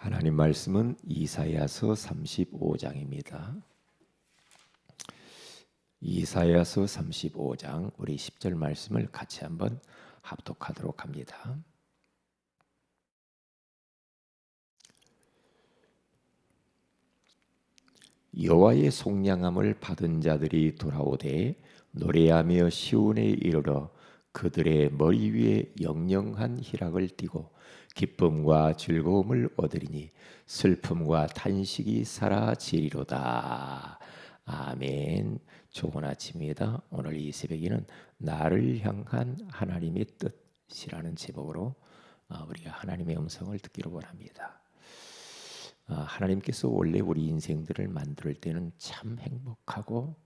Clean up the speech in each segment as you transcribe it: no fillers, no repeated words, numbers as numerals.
하나님 말씀은 이사야서 35장입니다. 이사야서 35장 우리 10절 말씀을 같이 한번 합독하도록 합니다. 여호와의 속량함을 받은 자들이 돌아오되 노래하며 시온에 이르러 그들의 머리 위에 영영한 희락을 띠고 기쁨과 즐거움을 얻으리니 슬픔과 탄식이 사라지리로다. 아멘. 좋은 아침입니다. 오늘 이 새벽에는 나를 향한 하나님의 뜻이라는 제목으로 우리가 하나님의 음성을 듣기를 원합니다. 하나님께서 원래 우리 인생들을 만들 때는 참 행복하고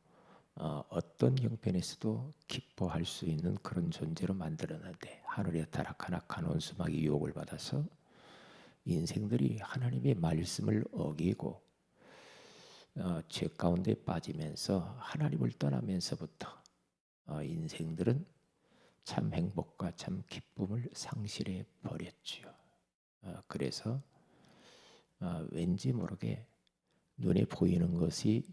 어떤 형편에서도 기뻐할 수 있는 그런 존재로 만들었는데 하늘의 타락한 악한 원수마귀의 유혹을 받아서 인생들이 하나님의 말씀을 어기고 죄 가운데 빠지면서 하나님을 떠나면서부터 인생들은 참 행복과 참 기쁨을 상실해 버렸지요. 그래서 왠지 모르게 눈에 보이는 것이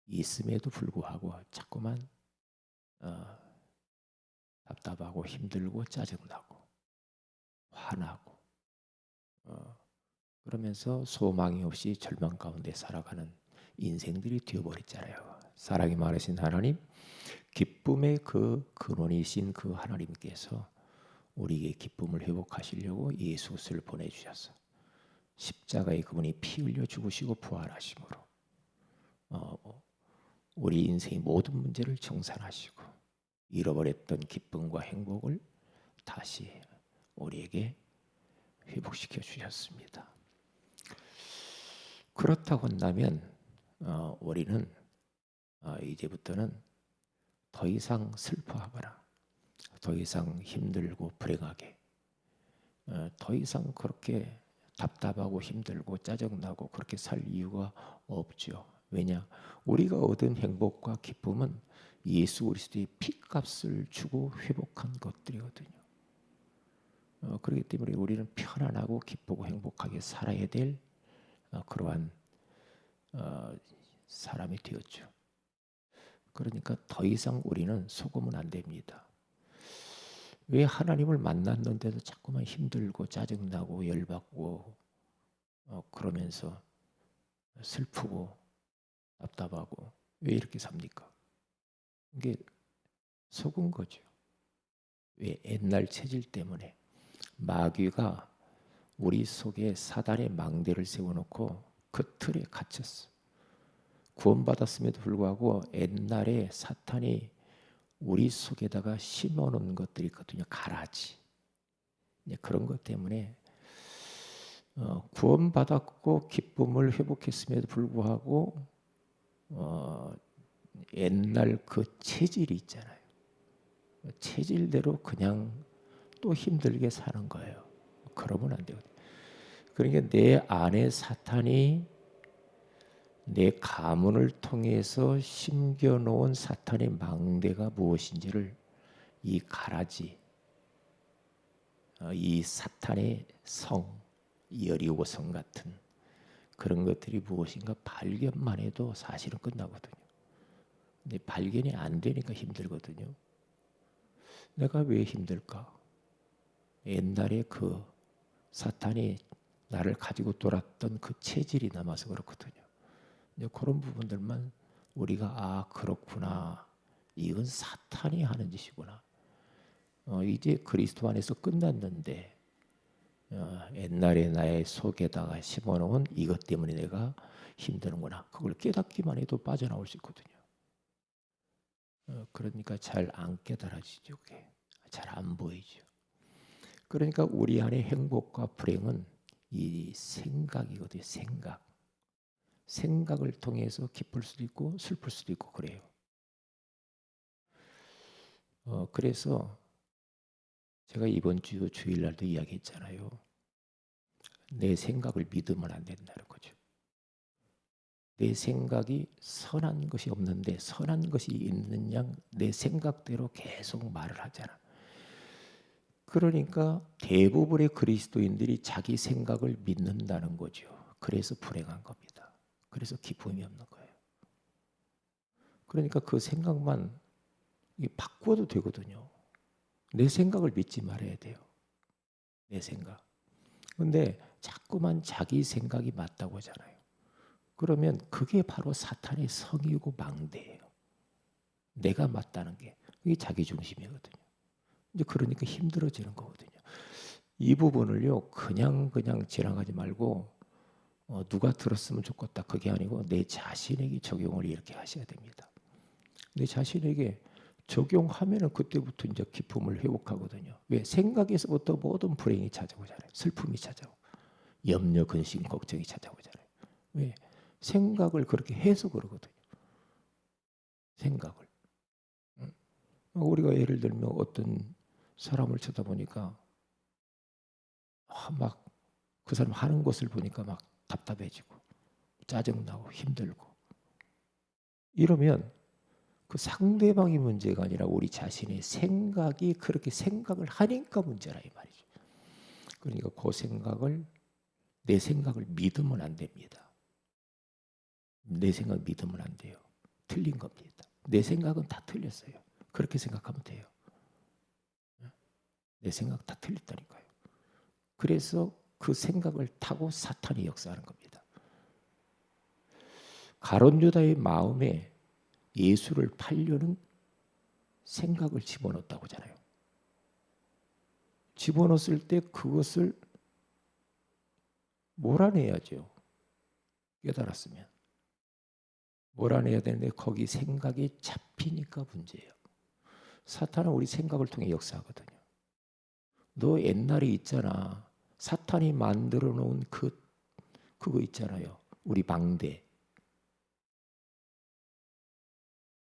있음에도 불구하고 자꾸만 답답하고 힘들고 짜증나고 화나고 그러면서 소망이 없이 절망 가운데 살아가는 인생들이 되어버렸잖아요. 사랑이 많으신 하나님, 기쁨의 그 근원이신 그 하나님께서 우리에게 기쁨을 회복하시려고 예수를 보내주셔서 십자가에 그분이 피 흘려 죽으시고 부활하심으로 우리 인생의 모든 문제를 정산하시고 잃어버렸던 기쁨과 행복을 다시 우리에게 회복시켜 주셨습니다. 그렇다고 한다면 우리는 이제부터는 더 이상 슬퍼하거나 더 이상 힘들고 불행하게 더 이상 그렇게 답답하고 힘들고 짜증나고 그렇게 살 이유가 없죠. 왜냐? 우리가 얻은 행복과 기쁨은 예수 그리스도의 피값을 주고 회복한 것들이거든요. 그렇기 때문에 우리는 편안하고 기쁘고 행복하게 살아야 될 그러한 사람이 되었죠. 그러니까 더 이상 우리는 속으면 안 됩니다. 왜 하나님을 만났는데도 자꾸만 힘들고 짜증나고 열받고 그러면서 슬프고 답답하고 왜 이렇게 삽니까? 이게 속은 거죠. 왜? 옛날 체질 때문에 마귀가 우리 속에 사단의 망대를 세워놓고 그 틀에 갇혔어. 구원받았음에도 불구하고 옛날에 사탄이 우리 속에다가 심어놓은 것들이 있거든요. 가라지. 그런 것 때문에 구원받았고 기쁨을 회복했음에도 불구하고 옛날 그 체질이 있잖아요. 체질대로 그냥 또 힘들게 사는 거예요. 그러면 안 되거든요. 그러니까 내 안에 사탄이 내 가문을 통해서 심겨놓은 사탄의 망대가 무엇인지를 이 가라지, 이 사탄의 성, 여리고성 같은 그런 것들이 무엇인가 발견만 해도 사실은 끝나거든요. 근데 발견이 안 되니까 힘들거든요. 내가 왜 힘들까? 옛날에 그 사탄이 나를 가지고 돌았던 그 체질이 남아서 그렇거든요. 이제 그런 부분들만 우리가 그렇구나. 이건 사탄이 하는 짓이구나. 이제 그리스도 안에서 끝났는데 옛날에 나의 속에다가 심어놓은 이것 때문에 내가 힘드는구나. 그걸 깨닫기만 해도 빠져나올 수 있거든요. 그러니까 잘 안 깨달아지죠. 잘 안 보이죠. 그러니까 우리 안에 행복과 불행은 이 생각이거든요. 생각을 통해서 기쁠 수도 있고 슬플 수도 있고 그래요. 그래서 제가 이번 주 주일날도 이야기했잖아요. 내 생각을 믿으면 안 된다는 거죠. 내 생각이 선한 것이 없는데 선한 것이 있는 양 내 생각대로 계속 말을 하잖아. 그러니까 대부분의 그리스도인들이 자기 생각을 믿는다는 거죠. 그래서 불행한 겁니다. 그래서 기쁨이 없는 거예요. 그러니까 그 생각만 바꿔도 되거든요. 내 생각을 믿지 말아야 돼요. 내 생각. 근데 자꾸만 자기 생각이 맞다고 하잖아요. 그러면 그게 바로 사탄의 성이고 망대예요. 내가 맞다는 게 그게 자기 중심이거든요. 이제 그러니까 힘들어지는 거거든요. 이 부분을요 그냥 지나가지 말고 누가 들었으면 좋겠다 그게 아니고 내 자신에게 적용을 이렇게 하셔야 됩니다. 내 자신에게 적용하면은 그때부터 이제 기쁨을 회복하거든요. 왜? 생각에서부터 모든 불행이 찾아오잖아요. 슬픔이 찾아오고 염려, 근심, 걱정이 찾아오잖아요. 왜? 생각을 그렇게 해서 그러거든요. 생각을. 우리가 예를 들면 어떤 사람을 쳐다보니까 막 그 사람 하는 것을 보니까 막 답답해지고 짜증나고 힘들고 이러면 그 상대방이 문제가 아니라 우리 자신의 생각이 그렇게 생각을 하니까 문제라 이 말이죠. 그러니까 그 생각을 내 생각을 믿으면 안 됩니다. 내 생각 믿으면 안 돼요. 틀린 겁니다. 내 생각은 다 틀렸어요. 그렇게 생각하면 돼요. 내 생각 다 틀렸다니까요. 그래서 그 생각을 타고 사탄이 역사하는 겁니다. 가룟 유다의 마음에 예수를 팔려는 생각을 집어넣었다고 하잖아요. 집어넣었을 때 그것을 몰아내야죠. 깨달았으면. 몰아내야 되는데 거기 생각이 잡히니까 문제예요. 사탄은 우리 생각을 통해 역사하거든요. 너 옛날에 있잖아. 사탄이 만들어 놓은 그거 있잖아요. 우리 망대.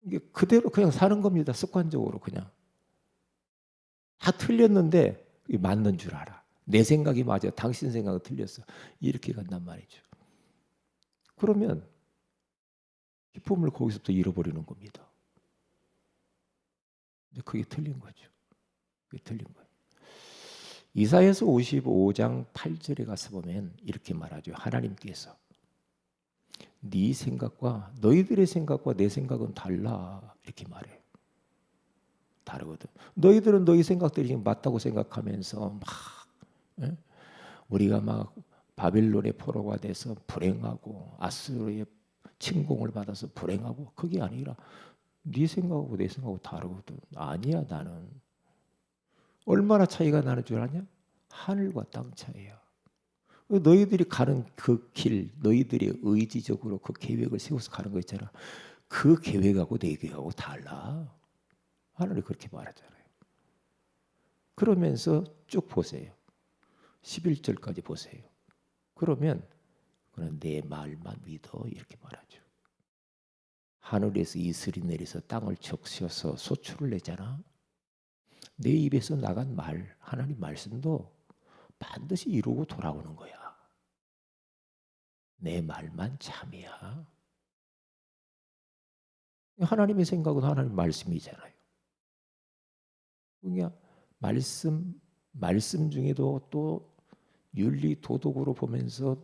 이게 그대로 그냥 사는 겁니다. 습관적으로 그냥. 다 틀렸는데 맞는 줄 알아. 내 생각이 맞아. 당신 생각은 틀렸어. 이렇게 간단 말이죠. 그러면 기쁨을 거기서부터 잃어버리는 겁니다. 그게 틀린 거죠. 그게 틀린 거예요. 이사야서 55장 8절에 가서 보면 이렇게 말하죠. 하나님께서 네 생각과 너희들의 생각과 내 생각은 달라 이렇게 말해요. 다르거든. 너희들은 너희 생각들이 지금 맞다고 생각하면서 막 우리가 막 바빌론의 포로가 돼서 불행하고 아수르의 침공을 받아서 불행하고 그게 아니라 네 생각하고 내 생각하고 다르거든. 아니야 나는. 얼마나 차이가 나는 줄 아냐? 하늘과 땅 차이야. 너희들이 가는 그 길, 너희들이 의지적으로 그 계획을 세워서 가는 거 있잖아. 그 계획하고 내 계획하고 달라. 하늘이 그렇게 말하잖아요. 그러면서 쭉 보세요. 11절까지 보세요. 그러면 그냥 내 말만 믿어 이렇게 말하죠. 하늘에서 이슬이 내려서 땅을 적셔서 소출을 내잖아. 내 입에서 나간 말, 하나님 말씀도 반드시 이루고 돌아오는 거야. 내 말만 참이야. 하나님의 생각은 하나님 말씀이잖아요. 그냥 말씀 중에도 또 윤리 도덕으로 보면서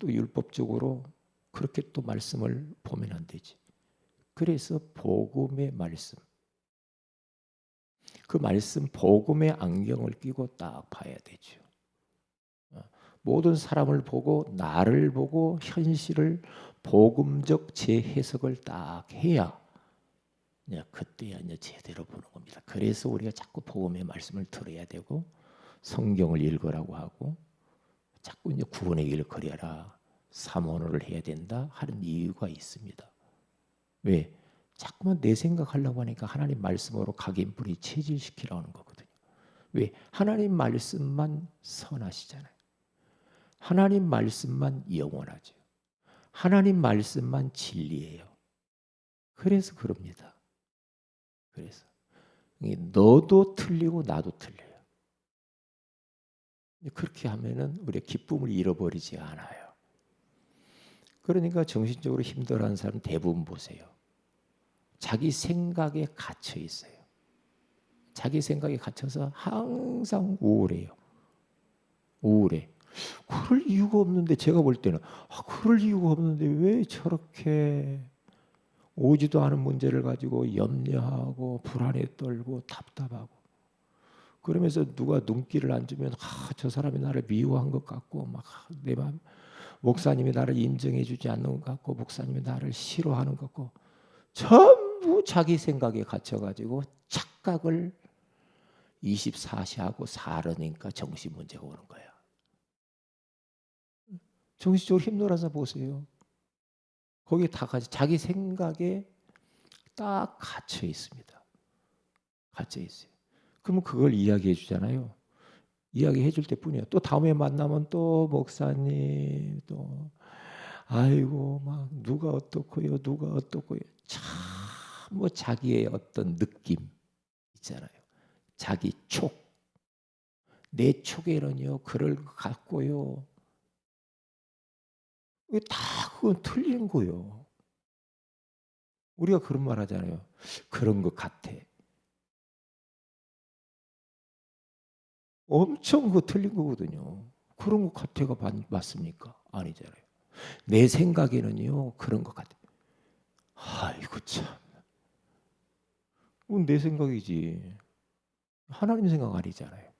또 율법적으로 그렇게 또 말씀을 보면 안 되지. 그래서 복음의 말씀. 그 말씀 복음의 안경을 끼고 딱 봐야 되죠. 모든 사람을 보고 나를 보고 현실을 복음적 재해석을 딱 해야 그때야 이제 제대로 보는 겁니다. 그래서 우리가 자꾸 복음의 말씀을 들어야 되고 성경을 읽으라고 하고 자꾸 이제 구원의 길을 걸어라 사모를 해야 된다 하는 이유가 있습니다. 왜? 자꾸만 내 생각하려고 하니까 하나님 말씀으로 각인뿌리 체질시키라는 거거든요. 왜? 하나님 말씀만 선하시잖아요. 하나님 말씀만 영원하죠. 하나님 말씀만 진리예요. 그래서 그럽니다. 그래서 너도 틀리고 나도 틀려요. 그렇게 하면은 우리가 기쁨을 잃어버리지 않아요. 그러니까 정신적으로 힘들어하는 사람 대부분 보세요. 자기 생각에 갇혀 있어요. 자기 생각에 갇혀서 항상 우울해요. 우울해. 그럴 이유가 없는데, 제가 볼 때는 그럴 이유가 없는데 왜 저렇게 오지도 않은 문제를 가지고 염려하고 불안에 떨고 답답하고, 그러면서 누가 눈길을 안 주면 저 사람이 나를 미워한 것 같고, 막 내 마음, 목사님이 나를 인정해 주지 않는 것 같고, 목사님이 나를 싫어하는 것 같고, 전부 자기 생각에 갇혀가지고 착각을 24시하고 살으니까 정신 문제가 오는 거야. 정신적으로 힘들어서 보세요. 거기에 다 자기 생각에 딱 갇혀 있습니다. 갇혀 있어요. 그러면 그걸 이야기해 주잖아요. 이야기해 줄 때뿐이에요. 또 다음에 만나면 또 목사님 또 아이고 막 누가 어떻고요, 누가 어떻고요. 참 뭐 자기의 어떤 느낌 있잖아요. 자기 촉. 내 촉에는요 그럴 것 같고요. 다 그건 틀린 거예요. 우리가 그런 말 하잖아요. 그런 것 같아. 엄청 그 틀린 거거든요. 그런 것 같아가 맞습니까? 아니잖아요. 내 생각에는요 그런 것 같아. 아이고 참. 그건 내 생각이지. 하나님 생각 아니잖아요.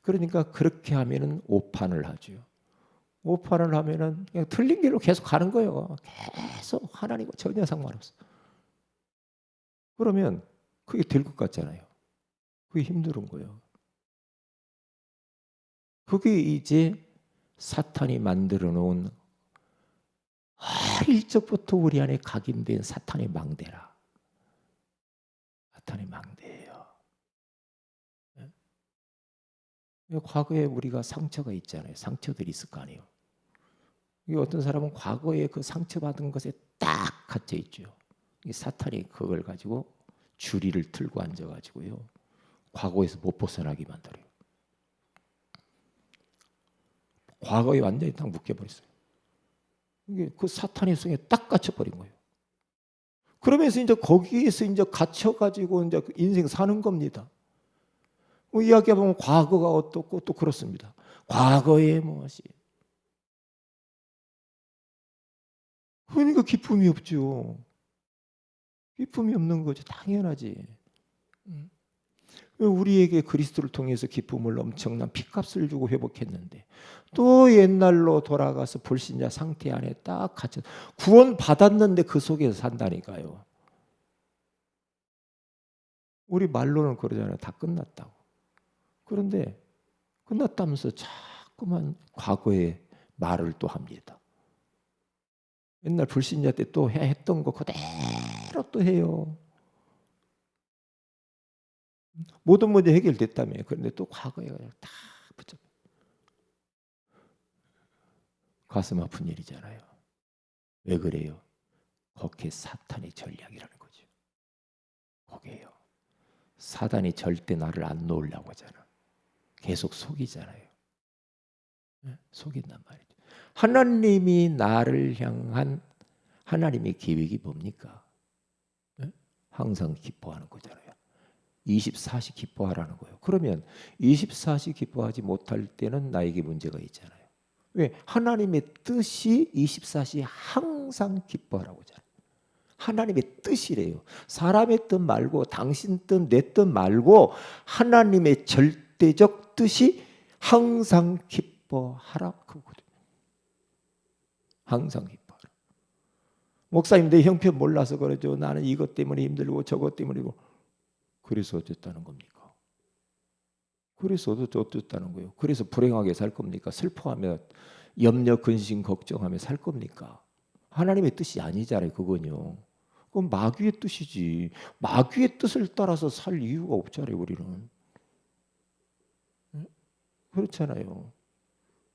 그러니까 그렇게 하면은 오판을 하죠. 오판을 하면은 그냥 틀린 길로 계속 가는 거예요. 계속 하나님과 전혀 상관없어. 그러면 그게 될 것 같잖아요. 그게 힘든 거예요. 그게 이제 사탄이 만들어 놓은 어릴 적부터 우리 안에 각인된 사탄의 망대라. 사탄의 망대예요. 과거에 우리가 상처가 있잖아요. 상처들이 있을 거 아니에요. 어떤 사람은 과거에 그 상처받은 것에 딱 갇혀 있죠. 사탄이 그걸 가지고 주리를 틀고 앉아가지고요. 과거에서 못 벗어나게 만들어요. 과거에 완전히 딱 묶여버렸어요. 이게 그 사탄의 성에 딱 갇혀버린 거예요. 그러면서 이제 거기에서 이제 갇혀가지고 이제 인생 사는 겁니다. 이야기해보면 과거가 어떻고 또 그렇습니다. 과거에 무엇이. 그러니까 기쁨이 없죠. 기쁨이 없는 거죠. 당연하지. 우리에게 그리스도를 통해서 기쁨을 엄청난 피값을 주고 회복했는데 또 옛날로 돌아가서 불신자 상태 안에 딱 갇혀 구원 받았는데 그 속에서 산다니까요. 우리 말로는 그러잖아요. 다 끝났다고. 그런데 끝났다면서 자꾸만 과거의 말을 또 합니다. 옛날 불신자 때 또 했던 거 그대로 또 해요. 모든 문제 해결됐다며. 그런데 또 과거에 다 붙잡혀. 가슴 아픈 일이잖아요. 왜 그래요? 그게 사탄의 전략이라는 거죠. 그게요. 사단이 절대 나를 안 놓으려고 하잖아. 계속 속이잖아요. 속인단 말이죠. 하나님이 나를 향한 하나님의 계획이 뭡니까? 항상 기뻐하는 거잖아요. 24시 기뻐하라는 거예요. 그러면 24시 기뻐하지 못할 때는 나에게 문제가 있잖아요. 왜? 하나님의 뜻이 24시 항상 기뻐하라고 하잖아요. 하나님의 뜻이래요. 사람의 뜻 말고 당신 뜻, 내 뜻 말고 하나님의 절대적 뜻이 항상 기뻐하라 그거거든요. 항상 기뻐하라. 목사님 내 형편 몰라서 그러죠. 나는 이것 때문에 힘들고 저것 때문이고. 그래서 어쨌다는 겁니까? 그래서 어쨌다는 거예요? 그래서 불행하게 살 겁니까? 슬퍼하며 염려, 근심, 걱정하며 살 겁니까? 하나님의 뜻이 아니잖아요. 그건요. 그건 마귀의 뜻이지. 마귀의 뜻을 따라서 살 이유가 없잖아요. 우리는. 그렇잖아요.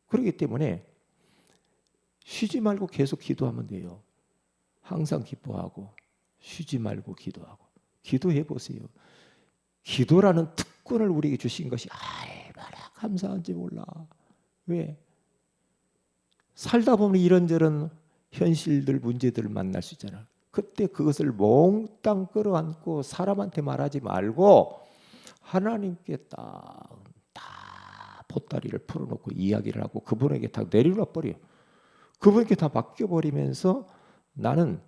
그렇기 때문에 쉬지 말고 계속 기도하면 돼요. 항상 기뻐하고 쉬지 말고 기도하고. 기도해 보세요. 기도라는 특권을 우리에게 주신 것이 얼마나 감사한지 몰라. 왜? 살다 보면 이런저런 현실들, 문제들을 만날 수 있잖아. 그때 그것을 몽땅 끌어안고 사람한테 말하지 말고 하나님께 다 보따리를 풀어놓고 이야기를 하고 그분에게 다 내려놔 버려. 그분께 다 맡겨버리면서 나는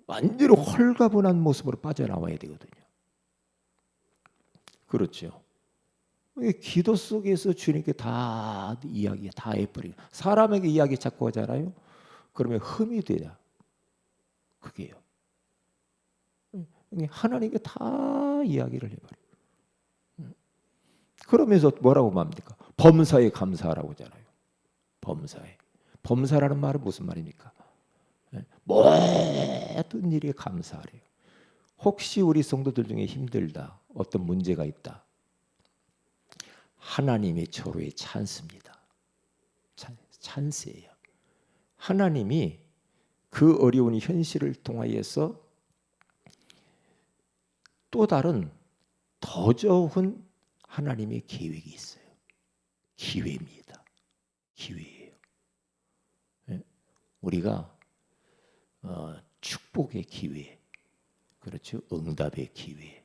완전히 홀가분한 모습으로 빠져나와야 되거든요. 그렇죠. 기도 속에서 주님께 다 이야기 다 해버리고 사람에게 이야기 자꾸 하잖아요. 그러면 흠이 돼요. 그게요. 하나님께 다 이야기를 해버려요. 그러면서 뭐라고 말합니까? 범사에 감사하라고 하잖아요. 범사에. 범사라는 말은 무슨 말입니까? 모든 일에 감사하래요. 혹시 우리 성도들 중에 힘들다, 어떤 문제가 있다, 하나님의 절호에 찬스입니다. 찬스예요. 하나님이 그 어려운 현실을 통하여서 또 다른 더 좋은 하나님의 계획이 있어요. 기회입니다. 기회예요. 우리가 축복의 기회, 그렇죠? 응답의 기회,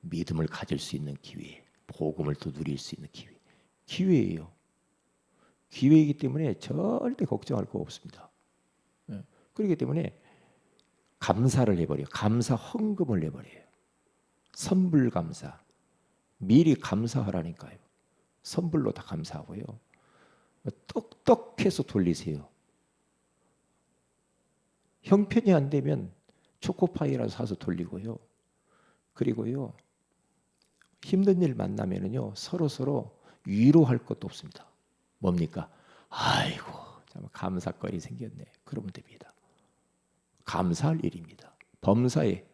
믿음을 가질 수 있는 기회, 복음을 또 누릴 수 있는 기회, 기회예요. 기회이기 때문에 절대 걱정할 거 없습니다. 그렇기 때문에 감사를 해버려요. 감사 헌금을 해버려요. 선불 감사, 미리 감사하라니까요. 선불로 다 감사하고요. 똑똑해서 돌리세요. 형편이 안 되면 초코파이라도 사서 돌리고요. 그리고요, 힘든 일 만나면은요, 서로 위로할 것도 없습니다. 뭡니까? 아이고, 참 감사거리 생겼네. 그러면 됩니다. 감사할 일입니다. 범사에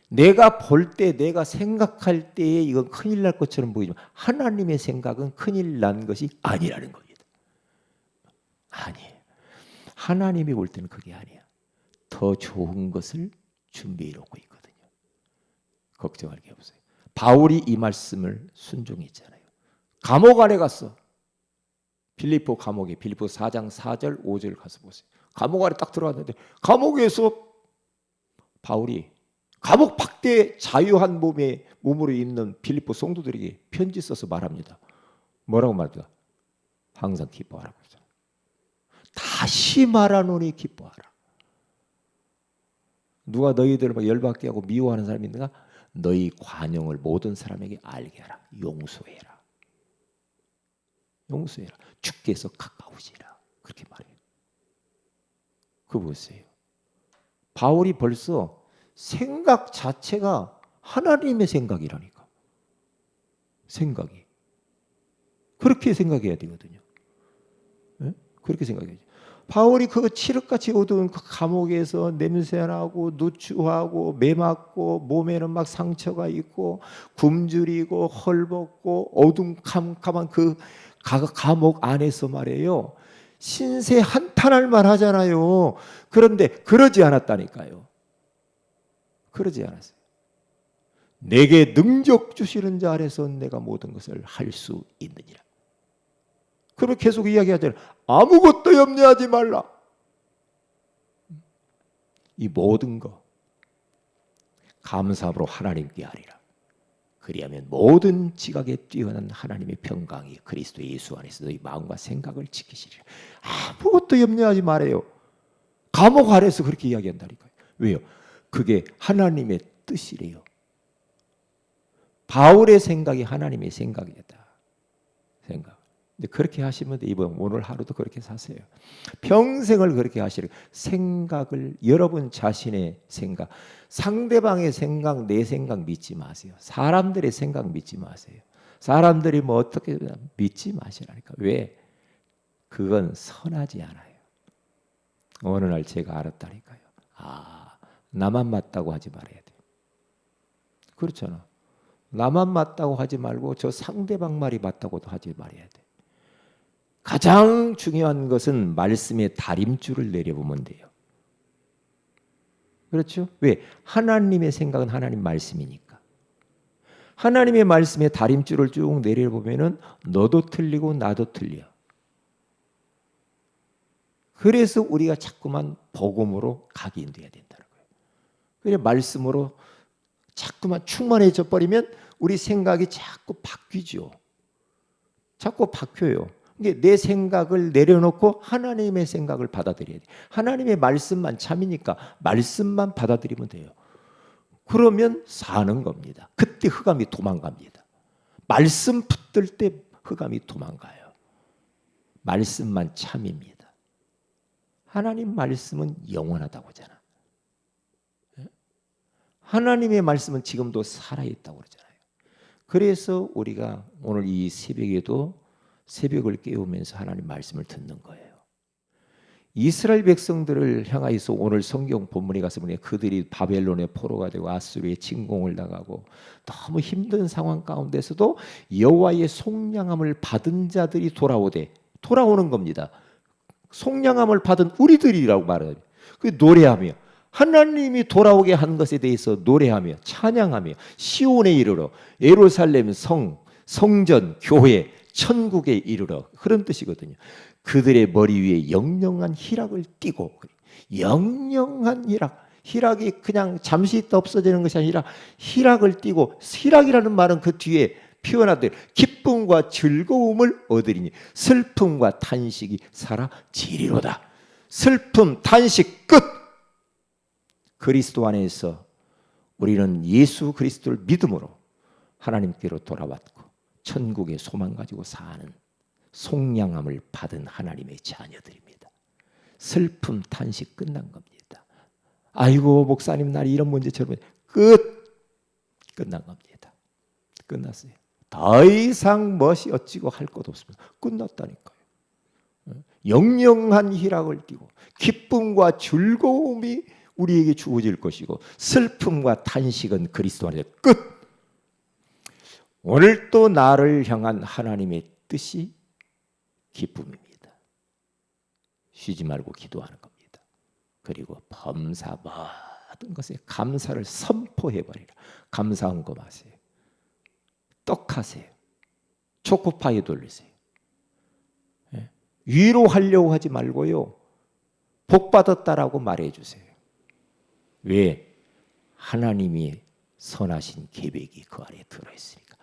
내가 볼 때, 내가 생각할 때에 이건 큰일 날 것처럼 보이지만 하나님의 생각은 큰일 난 것이 아니라는 겁니다. 아니에요. 하나님이 볼 때는 그게 아니야. 더 좋은 것을 준비해 놓고 있거든요. 걱정할 게 없어요. 바울이 이 말씀을 순종했잖아요. 감옥 안에 갔어. 빌립보 감옥에, 빌립보 4장 4절 5절 가서 보세요. 감옥 안에 딱 들어갔는데 감옥에서 바울이 감옥 밖에 자유한 몸으로 있는 빌립보 성도들에게 편지 써서 말합니다. 뭐라고 말합니까? 항상 기뻐하라고 했잖아요. 다시 말하노니 기뻐하라. 누가 너희들을 막 열받게 하고 미워하는 사람이 있는가? 너희 관용을 모든 사람에게 알게 하라. 용서해라. 용서해라. 주께서 가까우시라. 그렇게 말해요. 그거 보세요. 바울이 벌써 생각 자체가 하나님의 생각이라니까. 생각이. 그렇게 생각해야 되거든요. 네? 그렇게 생각해야죠. 바울이 그 칠흑같이 어두운 그 감옥에서 냄새나고 누추하고 매맞고 몸에는 막 상처가 있고 굶주리고 헐벗고 어둠캄캄한 그 감옥 안에서 말이에요. 신세 한탄할 만 하잖아요. 그런데 그러지 않았다니까요. 그러지 않았어요. 내게 능력 주시는 자 아래서 내가 모든 것을 할 수 있느니라. 그리고 계속 이야기하잖아요. 아무것도 염려하지 말라. 이 모든 거 감사함으로 하나님께 하리라. 그리하면 모든 지각에 뛰어난 하나님의 평강이 그리스도 예수 안에서 너희 마음과 생각을 지키시리라. 아무것도 염려하지 말아요. 감옥 아래서 그렇게 이야기한다니까요. 왜요? 그게 하나님의 뜻이래요. 바울의 생각이 하나님의 생각이다. 생각. 근데 그렇게 하시면 이번 오늘 하루도 그렇게 사세요. 평생을 그렇게 하시려. 생각을 여러분 자신의 생각, 상대방의 생각, 내 생각 믿지 마세요. 사람들의 생각 믿지 마세요. 사람들이 뭐 어떻게 믿지 마시라니까. 왜? 그건 선하지 않아요. 어느 날 제가 알았다니까요. 나만 맞다고 하지 말아야 돼요. 그렇잖아. 나만 맞다고 하지 말고 저 상대방 말이 맞다고도 하지 말아야 돼. 가장 중요한 것은 말씀의 다림줄을 내려보면 돼요. 그렇죠? 왜? 하나님의 생각은 하나님 말씀이니까. 하나님의 말씀의 다림줄을 쭉 내려보면은 너도 틀리고 나도 틀려. 그래서 우리가 자꾸만 복음으로 각인돼야 된다는 거예요. 그래 말씀으로 자꾸만 충만해져 버리면 우리 생각이 자꾸 바뀌죠. 자꾸 바뀌어요. 내 생각을 내려놓고 하나님의 생각을 받아들여야 돼. 하나님의 말씀만 참이니까 말씀만 받아들이면 돼요. 그러면 사는 겁니다. 그때 흑암이 도망갑니다. 말씀 붙들 때 흑암이 도망가요. 말씀만 참입니다. 하나님 말씀은 영원하다고 하잖아. 하나님의 말씀은 지금도 살아있다고 그러잖아요. 그래서 우리가 오늘 이 새벽에도 새벽을 깨우면서 하나님 말씀을 듣는 거예요. 이스라엘 백성들을 향하여서 오늘 성경 본문에 가서 보니 그들이 바벨론의 포로가 되고 아수르의 침공을 당하고 너무 힘든 상황 가운데서도 여호와의 속량함을 받은 자들이 돌아오는 겁니다. 속량함을 받은 우리들이라고 말해요. 그 노래하며 하나님이 돌아오게 한 것에 대해서 노래하며 찬양하며 시온에 이르러 예루살렘 성전 교회 천국에 이르러 그런 뜻이거든요. 그들의 머리 위에 영영한 희락을 띠고 영영한 희락이 그냥 잠시 있다 없어지는 것이 아니라 희락을 띠고 희락이라는 말은 그 뒤에 표현하되 기쁨과 즐거움을 얻으리니 슬픔과 탄식이 사라지리로다. 슬픔 탄식 끝. 그리스도 안에서 우리는 예수 그리스도를 믿음으로 하나님께로 돌아왔고 천국의 소망 가지고 사는 속량함을 받은 하나님의 자녀들입니다. 슬픔 탄식 끝난 겁니다. 아이고 목사님 날 이런 문제처럼 끝난 겁니다. 끝났어요. 더 이상 멋이 어찌고 할 것 없습니다. 끝났다니까요. 영영한 희락을 띠고 기쁨과 즐거움이 우리에게 주어질 것이고 슬픔과 탄식은 그리스도 안에서 끝. 오늘 또 나를 향한 하나님의 뜻이 기쁨입니다. 쉬지 말고 기도하는 겁니다. 그리고 범사 모든 것에 감사를 선포해버리라. 감사한 거 마세요. 떡하세요. 초코파이 돌리세요. 위로하려고 하지 말고요. 복 받았다라고 말해주세요. 왜? 하나님이 선하신 계획이 그 안에 들어있으니까.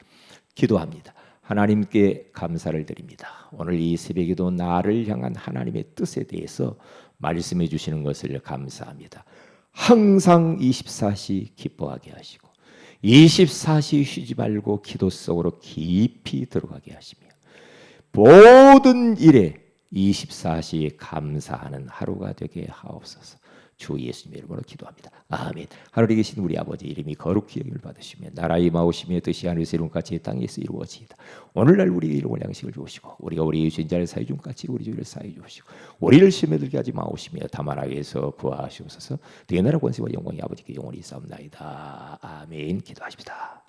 기도합니다. 하나님께 감사를 드립니다. 오늘 이 새벽에도 나를 향한 하나님의 뜻에 대해서 말씀해 주시는 것을 감사합니다. 항상 24시 기뻐하게 하시고 24시 쉬지 말고 기도 속으로 깊이 들어가게 하시며 모든 일에 24시 감사하는 하루가 되게 하옵소서. 주 예수님 이름으로 기도합니다. 아멘. 하늘에 계신 우리 아버지 이름이 거룩히 여김을 받으시며 나라의 마오심의 뜻이 하늘에서 이룬같이 땅에서 이루어지이다. 오늘날 우리에게 일용할 양식을 주시고 우리가 우리의 죄인자를 사해 준 같이 우리 죄를 사해 주시고 우리를 시험에 들게 하지 마오시며 다만 악에서 구하시옵소서. 네 나라 권세와 영광이 아버지께 영원히 있사옵나이다. 아멘. 기도하십시다.